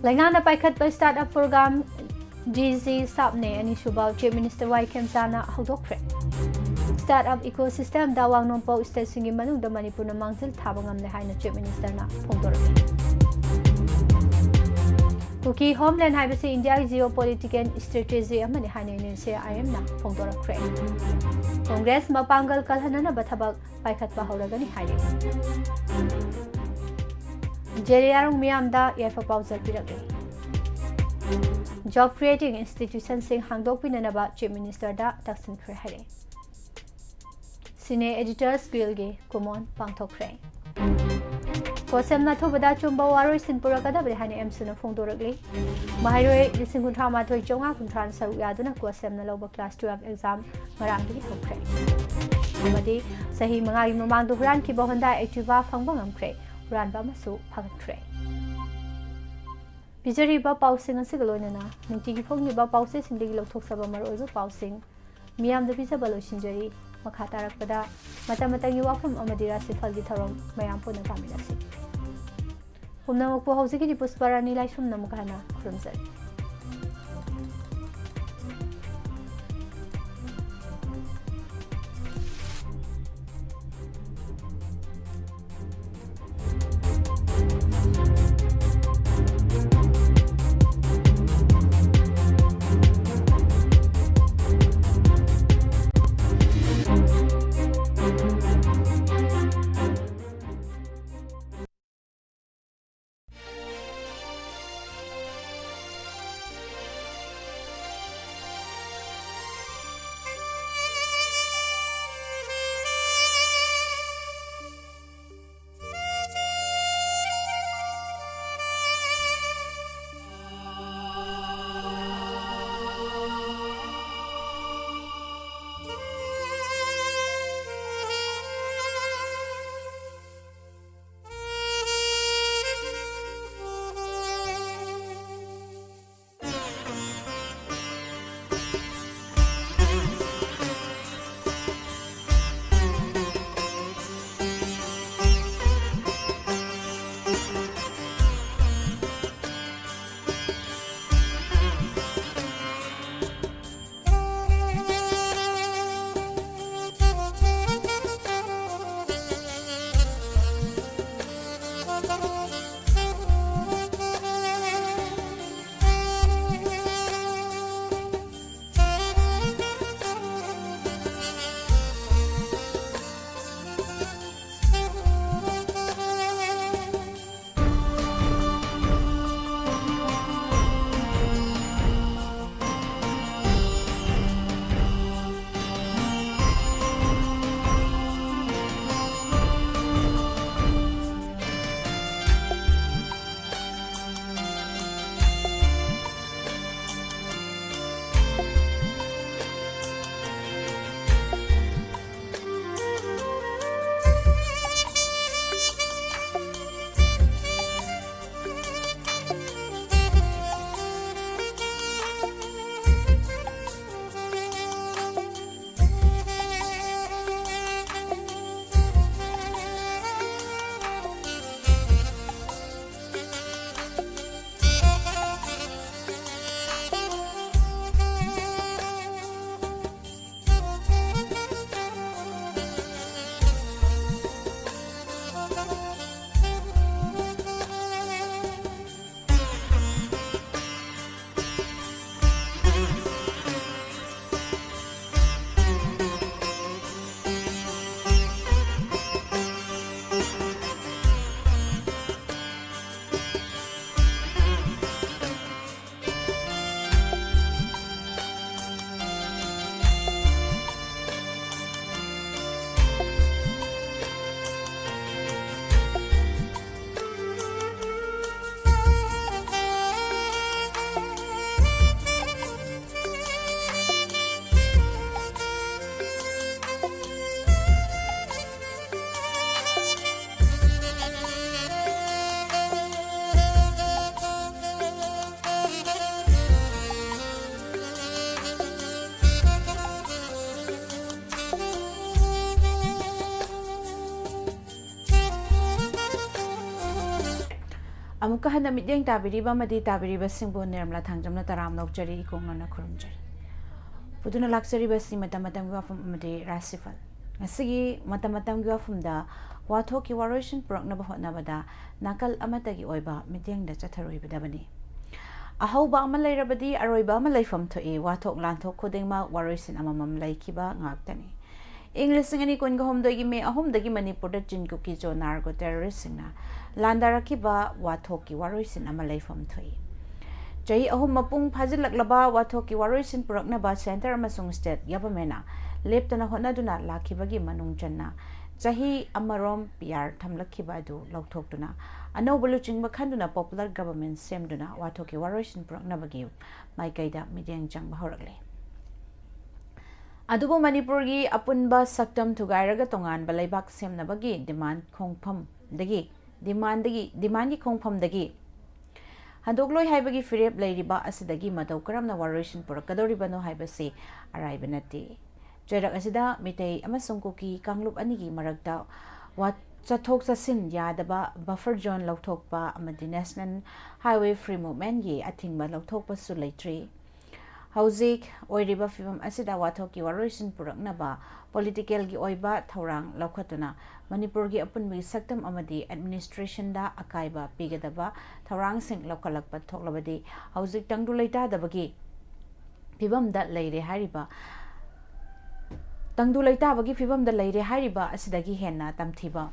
Langana paikat pa startup program GZ Sapne ani subao Chief Minister Y Kemsana haudokre Startup ecosystem dawang nompo state singi manung da Manipur na mangsil thabangam le haina Chief Minister na phongdorami Kuki homeland haibase India geopolitical strategy amani haina inse IM na phongdorakre Congress mapangal kalhanana bathabak paikhatpa hauragani haire Jeriyarung miyamda yafa pausal piragani job creating institution sing hangdok pinanaba chief minister da taksin khre hare senior editors guild ge common pangthok khre Kosem na thubada chumba waroi sinpura kada bre hani emsuna phongdoragli mahairoi lisingunthra mathoi chonga kuntran saru yaduna kosem na loba class 12 exam marangdi hokre amadi sahi mangai mamang du huran ki bohonda activa phangba ngamkre huran ba masu phagakre bijari ba pausing asigaloina na ningti gi phongni ba pause sindigi lokthok saba maroi ba pausing miyam da bisa balo sinjari makha tarakpada mata WAPHAM amadi RASHI PHAL gi tharom mayam puna kaminasi Humna po hausi ki pusparani lai sum namukana krumzari amuka hana midyang tabiriba madi tabiriba singbo nirmala thangjamna taram nokjari ikongna khurumjari puduna laksari basi matam WAPHAM amadi RASHI PHAL ngasigi matam WAPHAM da wathoki waroisin purakna bahotna bada nakal amatagi oiba midyang da chatharoi badabani ahauba ama lairabadi aroiba ama laifam thoi wathok lanthok khodengma waroisin amamam laikiba ngaktani English singani konga homdagi me ahomdagi Manipur da jinko ki jo nargo terrorist singna landaraki ba wathoki waroisin ama laifam thoi Chahi ahum mapung phajilaklaba wathoki waroisin puraknaba center amasung state government leptana hotnaduna lakhibagi manung channa chahi amarom PR thamlakhiba adu lauthokduna anobulu chingba khanduna popular government semduna wathoki waroisin puraknabagi maikaida midyang changba horakle adubu manipurgi apunba saktam thugairaga tongan balaibak semnabagi demand khongpham dagi demand gi khongpham dagi Handogloi haibagi firep lairiba asidagi matau karamna waroisin purakadoribano haibasi araibanati. Joirak asida mitei amasung kuki kanglup anigi marakta wat chathok chasin yadaba buffer zone lauthokpa amadi national highway free movement gi athingba lauthokpa su leitri. Hauzik oiriba fibam asida wathoki waroisin puraknaba political gi oiba thaurang laukhatuna Manipur gi apunbi saktam amadi administration da akaiba pigadaba thaurang sing laukalakpa thoklabadi hauzik tangdu leita dabagi fibam da leire hariba tangdu leita bagi fibam da leire hariba asidagi henna tamthiba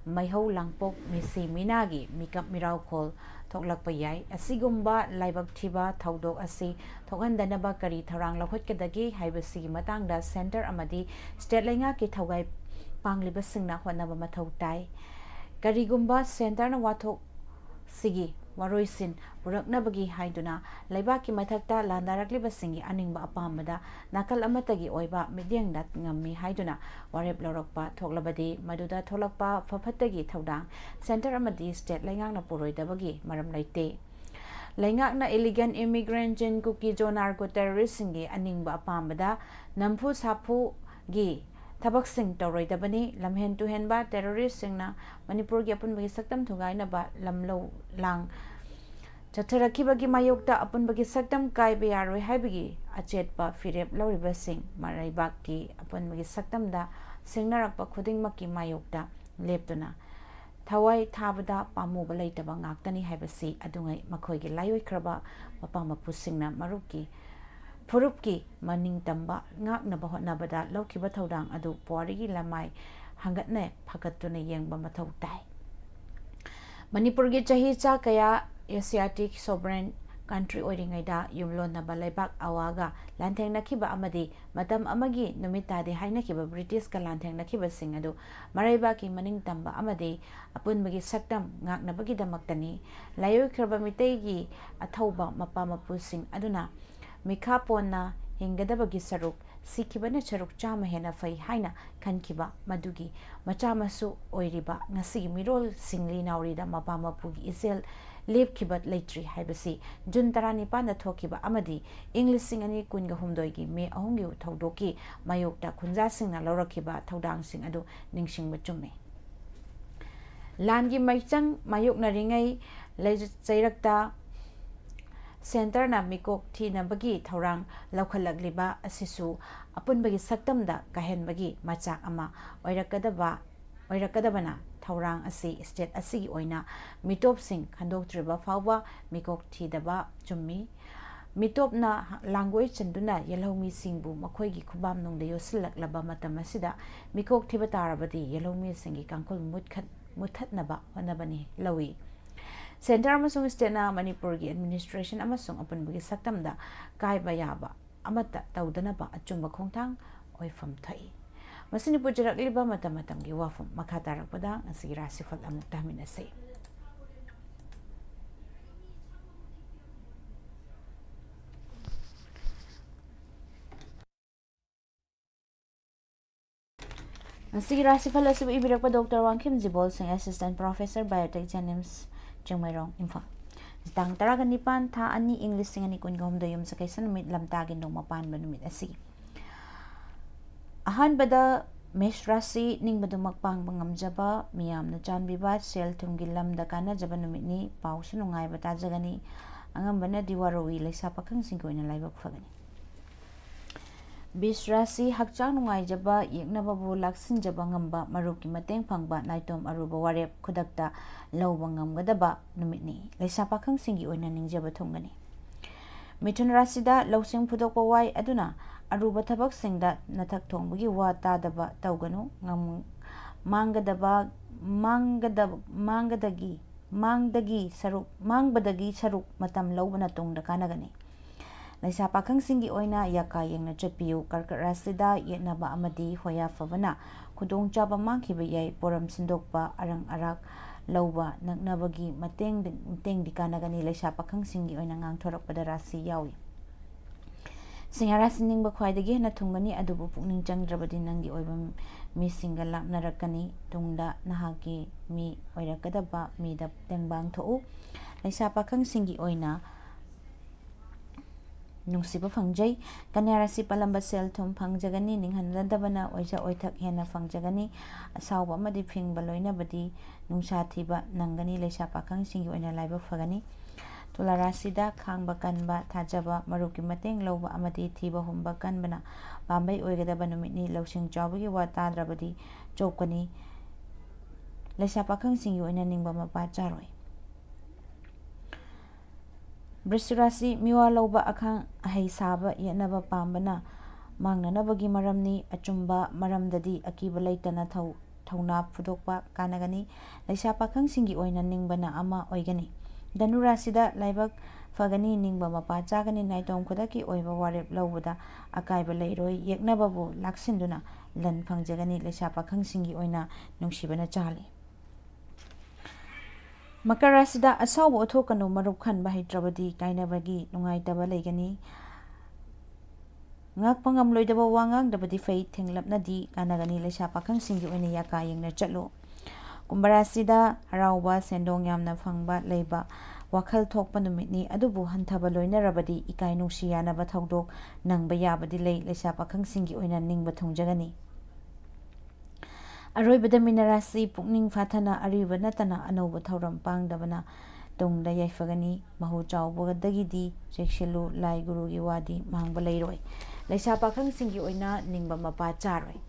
maihau langpok misi minagi mikap mirau khol thoklakpa yai asigumba laibak thiba thaudok asi thokhandanaba kari tharang laukhatkadagi haibasi matangda center amadi state lainga ki thaugai pangliba singna hwanaba mathau tai karigumba center na wathok sigi waroisin puraknabagi haiduna laibaki mathakta landarakliba singi aningba apamada nakal amatagi oiba midyang dat ngammi haiduna warep lorokpa thoklabadi maduda tholakpa phaphatagi thaudang center amadi state laingakna puroidabagi maram laite laingakna illegal immigrant jen kuki jonarko terrorist singi aningba apamada nampu sapu gi Tabak sing toroidabani lamhen tuhenba terrorist singna Manipur gi apunbagi saktam thugainaba lamlo lang chatharakibagi mayokta apunbagi saktam kaibe yaroi haibagi achetpa firep loriba sing maraibaki apunbagi saktamda singnarakpa khudingmakki mayokta leptuna thawai thabada pamuba leitaba ngaktani haibasi adungai makhoigi layoikraba mapa mapu singna marupki Furupki maning tamba ngaknaba hotnabada laukiba thaudang adu puarigi lamai hangatne phagatuna yengba mathau tai Manipur gi chahi cha kaya Asiatic sovereign country oiringaida yumlonaba laibak awaga lanthengnakiba amadi matam amagi numitade hainakiba British ka lanthengnakiba sing adu maraiba ki maning tamba amadi apunbagi saktam ngaknabagi damaktani layoikraba mitegi athauba mapa mapu sing aduna Mikha ponna hingadabagi saruk sikibana charuk chama hena fai haina khankiba madugi machamasu oiriba ngasi mirol singli naurida mapama pugi isel lepkibat leitri haibasi jun tarani panda thokiba amadi english singani kunga humdoigi me ahongi thaudoki mayokta khunja singna lawrakiba thaudang sing adu ningsingba chumme langi maichang mayokna ringai leirakta Center na mikok thina bagi thaurang laukhalakliba asisu apunbagi saktamda kahenbagi machak ama oirakadabana thaurang asi state asigi oina mitop sing khandoktriba fawba mikok thidaba chummi mitop na langoi chanduna yelhomi singbu makhoigi khubam nongde yosilaklaba matam asida mikok thiba tarabadi yelhomi singi kangkol muthatnaba honabani lawi Center amasung state na Manipur gi administration amasung apunbagi saktamda kaiba yaba amata taudanaba achungba khongthang oifam thai masini pujarakliba matam gi wafam makha tarakpada ngasi rasifal amuk tahminase ngasi rasifal asibu ibirakpa Dr. Wangkim Jibol Singh Assistant Professor Biotech Janims Chingmairong Imphal Tang taraga nipan tha ani English singani kun gom doyum sa kaysa numit lamtagin no mapan banumit asi ahan bada mesh rasi ning badumakpang bangamjaba miyam na chanbiba sel thumgi lamda kana jaba numit ni pau sunungai bata jagani angam bana diwarawi laisa pakhang singkoina laibak fagani Bisrasi hakchang nungai jaba yeknaba bu laksin jaba ngamba maruki mateng phangba naitom aruba warep khudakta lawba ngamgadaba numitni laisa pakhang singi oina ningjaba thongani Mithun rasida lawsing phudokpa wai aduna aruba thabak singda nathak thongbagi wa tadaba tawganu ngam mangadagi ꯃꯥꯡꯕꯗꯒꯤ ꯁꯔꯨꯛ ꯃꯇꯝ ꯂꯧꯕꯅ ꯇꯨꯡꯗ ꯀꯥꯟꯅꯒꯅꯤ꯫ ꯂꯩꯁꯥ ꯄꯥꯈꯪꯁꯤꯡꯒꯤ ꯑꯣꯏꯅ ꯌꯥꯀꯥ ꯌꯦꯡꯅ ꯆꯠꯄꯤꯌꯨ꯫ ꯀꯔꯀꯠ ꯔꯥꯁꯤꯗ ꯌꯦꯠꯅꯕ ꯑꯃꯗꯤ ꯍꯣꯌꯥ ꯐꯕꯅ ꯈꯨꯗꯣꯡꯆꯥꯕ ꯃꯥꯡꯈꯤꯕ ꯌꯥꯏ꯫ ꯄꯣꯔꯝ ꯁꯤꯟꯗꯣꯛꯄ, ꯑꯔꯪ ꯑꯔꯥꯛ ꯂꯧꯕ, ꯅꯛꯅꯕꯒꯤ ꯃꯇꯦꯡꯗꯤ ꯀꯥꯟꯅꯒꯅꯤ꯫ ꯂꯩꯁꯥ ꯄꯥꯈꯪꯁꯤꯡꯒꯤ ꯑꯣꯏꯅ ꯉꯥꯡꯊꯣꯔꯛꯄꯗ ꯔꯥꯁꯤ ꯌꯥꯎꯏ꯫ ꯁꯤꯡꯍ ꯔꯥꯁꯤ ꯅꯤꯡꯕ ꯈ꯭ꯋꯥꯏꯗꯒꯤ ꯍꯦꯟꯅ ꯊꯨꯡꯒꯅꯤ, ꯑꯗꯨꯕꯨ ꯄꯨꯛꯅꯤꯡ ꯆꯪꯗ꯭ꯔꯕꯗꯤ ꯅꯪꯒꯤ ꯑꯣꯏꯕ ꯃꯤꯁꯤꯡꯒ ꯂꯥꯞꯅꯔꯛꯀꯅꯤ꯫ ꯇꯨꯡꯗ ꯅꯍꯥꯛꯀꯤ ꯃꯤ ꯑꯣꯏꯔꯛꯀꯗꯕ ꯃꯤꯗ ꯇꯦꯡꯕꯥꯡ ꯊꯣꯛꯎ꯫ ꯂꯩꯁꯥ ꯄꯥꯈꯪꯁꯤꯡꯒꯤ ꯑꯣꯏꯅ ꯅꯨꯡꯁꯤꯕ ꯐꯪꯖꯩ꯫ ꯀꯟꯌꯥ ꯔꯥꯁꯤ ꯄꯥꯜꯂꯝꯕ ꯁꯦꯜ ꯊꯨꯝ ꯐꯪꯖꯒꯅꯤ꯫ ꯅꯤꯡꯍꯟꯅꯗꯕꯅ ꯑꯣꯏꯖ ꯑꯣꯏꯊꯛ ꯍꯦꯟꯅ ꯐꯪꯖꯒꯅꯤ꯫ ꯑꯁꯥꯎꯕ ꯑꯃꯗꯤ ꯐꯤꯡꯕ ꯂꯣꯏꯅꯕꯗꯤ ꯅꯨꯡꯁꯥ ꯊꯤꯕ ꯅꯪꯒꯅꯤ꯫ ꯂꯩꯁꯥ ꯄꯥꯈꯪꯁꯤꯡꯒꯤ ꯑꯣꯏꯅ ꯂꯥꯏꯕꯛ ꯐꯒꯅꯤ꯫ ꯇꯨꯂꯥ ꯔꯥꯁꯤꯗ ꯈꯥꯡꯕ ꯀꯟꯕ, ꯊꯥꯖꯕ, ꯃꯔꯨꯞꯀꯤ ꯃꯇꯦꯡ ꯂꯧꯕ ꯑꯃꯗꯤ ꯊꯤꯕ ꯍꯨꯝꯕ ꯀꯟꯕꯅ ꯄꯥꯝꯕꯩ ꯑꯣꯏꯒꯗꯕ ꯅꯨꯃꯤꯠꯅꯤ꯫ ꯂꯧꯁꯤꯡ ꯆꯥꯎꯕꯒꯤ ꯋꯥ ꯇꯥꯗ꯭ꯔꯕꯗꯤ ꯆꯣꯞꯀꯅꯤ꯫ ꯂꯩꯁꯥ ꯄꯥꯈꯪꯁꯤꯡꯒꯤ ꯑꯣꯏꯅ ꯅꯤꯡꯕ ꯃꯄꯥ ꯆꯥꯔꯣꯏ꯫ ꯕ꯭ꯔꯤꯁ ꯔꯥꯁꯤ ꯃꯤꯋꯥ ꯂꯧꯕ, ꯑꯈꯥꯡ ꯑꯍꯩ ꯁꯥꯕ, ꯌꯦꯠꯅꯕ ꯄꯥꯝꯕꯅ ꯃꯥꯡꯅꯅꯕꯒꯤ ꯃꯔꯝꯅꯤ꯫ ꯑꯆꯨꯝꯕ ꯃꯔꯝꯗꯗꯤ ꯑꯀꯤꯕ ꯂꯩꯇꯅ ꯊꯧꯅꯥ ꯐꯨꯗꯣꯛꯄ ꯀꯥꯟꯅꯒꯅꯤ꯫ ꯂꯩꯁꯥ ꯄꯥꯈꯪꯁꯤꯡꯒꯤ ꯑꯣꯏꯅ ꯅꯤꯡꯕꯅ ꯑꯃ ꯑꯣꯏꯒꯅꯤ꯫ ꯙꯅꯨ ꯔꯥꯁꯤꯗ ꯂꯥꯏꯕꯛ ꯐꯒꯅꯤ, ꯅꯤꯡꯕ ꯃꯄꯥ ꯆꯥꯒꯅꯤ꯫ ꯅꯥꯏꯇꯣꯝ ꯈꯨꯗꯛꯀꯤ ꯑꯣꯏꯕ ꯋꯥꯔꯦꯞ ꯂꯧꯕꯗ ꯑꯀꯥꯏꯕ ꯂꯩꯔꯣꯏ꯫ ꯌꯦꯛꯅꯕꯕꯨ ꯂꯥꯛꯁꯤꯟꯗꯨꯅ ꯂꯟ ꯐꯪꯖꯒꯅꯤ꯫ ꯂꯩꯁꯥ ꯄꯥꯈꯪꯁꯤꯡꯒꯤ ꯑꯣꯏꯅ ꯅꯨꯡꯁꯤꯕꯅ ꯆꯥꯜꯂꯤ꯫ ꯃꯀꯔ ꯔꯥꯁꯤꯗ ꯑꯁꯥꯎꯕ ꯎꯠꯊꯣꯛꯀꯅꯨ, ꯃꯔꯨꯞ ꯈꯟꯕ ꯍꯩꯇ꯭ꯔꯕꯗꯤ ꯀꯥꯏꯅꯕꯒꯤ ꯅꯨꯡꯉꯥꯏꯇꯕ ꯂꯩꯒꯅꯤ꯫ ꯉꯥꯛꯄ ꯉꯝꯂꯣꯏꯗꯕ ꯋꯥ ꯉꯥꯡꯗꯕꯗꯤ ꯐꯩ, ꯊꯦꯡꯂꯞꯅꯗꯤ ꯀꯥꯟꯅꯒꯅꯤ꯫ ꯂꯩꯁꯥ ꯄꯥꯈꯪꯁꯤꯡꯒꯤ ꯑꯣꯏꯅ ꯌꯥꯀꯥ ꯌꯦꯡꯅ ꯆꯠꯂꯨ꯫ ꯀꯨꯝꯚ ꯔꯥꯁꯤꯗ ꯍꯔꯥꯎꯕ, ꯁꯦꯟꯗꯣꯡ ꯌꯥꯝꯅ ꯐꯪꯕ ꯂꯩꯕ, ꯋꯥꯈꯜ ꯊꯣꯛꯄ ꯅꯨꯃꯤꯠꯅꯤ꯫ ꯑꯗꯨꯕꯨ ꯍꯟꯊꯕ ꯂꯣꯏꯅꯔꯕꯗꯤ ꯏꯀꯥꯏ ꯅꯨꯡꯁꯤ ꯌꯥꯅꯕ ꯊꯧꯗꯣꯛ ꯅꯪꯕ ꯌꯥꯕꯗꯤ ꯂꯩ꯫ ꯂꯩꯁꯥ ꯄꯥꯈꯪꯁꯤꯡꯒꯤ ꯑꯣꯏꯅ ꯅꯤꯡꯕ ꯊꯨꯡꯖꯒꯅꯤ꯫ ꯑꯔꯣꯏꯕꯗ ꯃꯤꯅ ꯔꯥꯁꯤ ꯄꯨꯛꯅꯤꯡ ꯐꯥꯊꯅ ꯑꯔꯤꯕ ꯅꯠꯇꯅ ꯑꯅꯧꯕ ꯊꯧꯔꯝ ꯄꯥꯡꯗꯕꯅ ꯇꯨꯡꯗ ꯌꯥꯏꯐꯒꯅꯤ꯫ ꯃꯍꯨ ꯆꯥꯎꯕꯗꯒꯤꯗꯤ ꯆꯦꯛꯁꯤꯜꯂꯨ, ꯂꯥꯏ ꯒꯨꯔꯨꯒꯤ ꯋꯥꯗꯤ ꯃꯥꯡꯕ ꯂꯩꯔꯣꯏ꯫ ꯂꯩꯁꯥ ꯄꯥꯈꯪꯁꯤꯡꯒꯤ ꯑꯣꯏꯅ ꯅꯤꯡꯕ ꯃꯄꯥ ꯆꯥꯔꯣꯏ꯫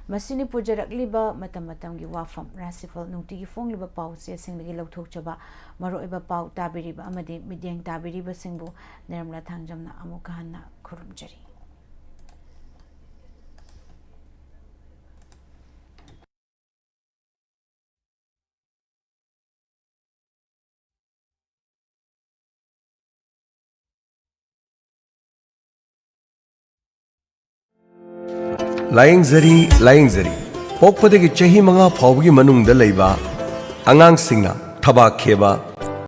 ꯃꯁꯤꯅꯤ ꯄꯨꯖꯔꯛꯂꯤꯕ ꯃꯇꯝ ꯃꯇꯝꯒꯤ ꯋꯥꯐꯝ ꯔꯥꯁꯤꯐꯜ, ꯅꯨꯡꯇꯤꯒꯤ ꯐꯣꯡꯂꯤꯕ ꯄꯥꯎ ꯆꯦꯁꯤꯡꯗꯒꯤ ꯂꯧꯊꯣꯛꯆꯕ ꯃꯔꯨꯑꯣꯏꯕ ꯄꯥꯎ ꯇꯥꯕꯤꯔꯤꯕ ꯑꯃꯗꯤ ꯃꯤꯠꯌꯦꯡ ꯇꯥꯕꯤꯔꯤꯕꯁꯤꯡꯕꯨ ꯅꯤꯔꯃꯂꯥ ꯊꯥꯡꯖꯝꯅ ꯑꯃꯨꯛꯀ ꯍꯟꯅ ꯈꯨꯔꯨꯝꯖꯔꯤ꯫ ꯂꯥꯌꯦꯡꯖꯔꯤ ꯄꯣꯛꯄꯗꯒꯤ ꯆꯍꯤ 5 ꯐꯥꯎꯕꯒꯤ ꯃꯅꯨꯡꯗ ꯂꯩꯕ ꯑꯉꯥꯡꯁꯤꯡꯅ ꯊꯕꯥꯛ ꯈꯦꯕ,